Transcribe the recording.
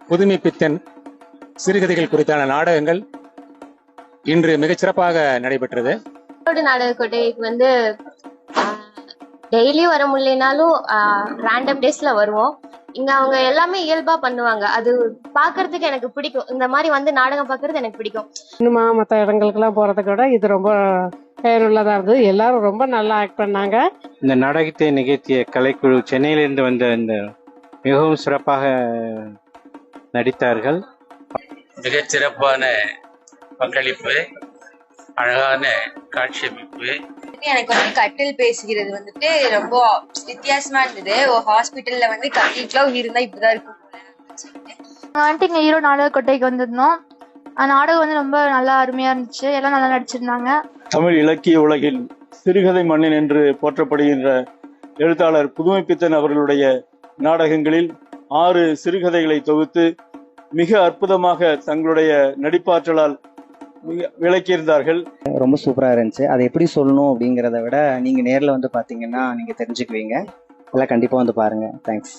புதுமை பித்தன் சிறுகதைகள் குறித்தான நாடகங்கள் இன்று மிகச்சிறப்பாக நடைபெற்றது. நாடக கொட்டைக்கு வந்து டெய்லி வர முடியலனாலும் ரேண்டம் டேஸ்ல வருவோம். இங்க அவங்க எல்லாமே இயல்பா பண்ணுவாங்க. அது பாக்குறதுக்கு எனக்கு பிடிக்கும். இந்த மாதிரி வந்து நாடகம் பாக்குறது எனக்கு பிடிக்கும். இன்னுமா மற்ற இடங்களுக்கு எல்லாம் போறதை விட இது ரொம்ப பயனுள்ளதா இருந்தது. எல்லாரும் ரொம்ப நல்லா ஆக்ட் பண்ணாங்க. இந்த நாடகத்தை நிகழ்த்திய கலைக்குழு சென்னையிலிருந்து வந்த இந்த மிகவும் சிறப்பாக நடித்தார்கள். மிகச்சிறப்பான பங்களிப்பு, அழகான காட்சி அமைப்பு. எனக்கு வந்து கட்டில் பேசுகிறது வந்துட்டு ரொம்ப வித்தியாசமா இருந்தது. ஒரு ஹாஸ்பிட்டல்ல வந்து கட்டிலுக்குலாம் உயிர் இருந்தா இப்படிதான் இருக்கும். வந்துட்டு இங்க ஈரோடு நாடக கொட்டைக்கு வந்திருந்தோம். நாடகம் வந்து ரொம்ப நல்லா அருமையா இருந்துச்சு. எல்லாம் நல்லா நடிச்சிருந்தாங்க. தமிழ் இலக்கிய உலகில் சிறுகதை மன்னன் என்று போற்றப்படுகின்ற எழுத்தாளர் புதுமை பித்தன் அவர்களுடைய நாடகங்களில் 6 சிறுகதைகளை தொகுத்து மிக அற்புதமாக தங்களுடைய நடிப்பாற்றலால் விளக்கியிருந்தார்கள். ரொம்ப சூப்பரா இருந்துச்சு. அதை எப்படி சொல்லணும் அப்படிங்கிறத விட நீங்க நேர்ல வந்து பாத்தீங்கன்னா நீங்க தெரிஞ்சுக்குவீங்க. எல்லாம் கண்டிப்பா வந்து பாருங்க. தேங்க்ஸ்.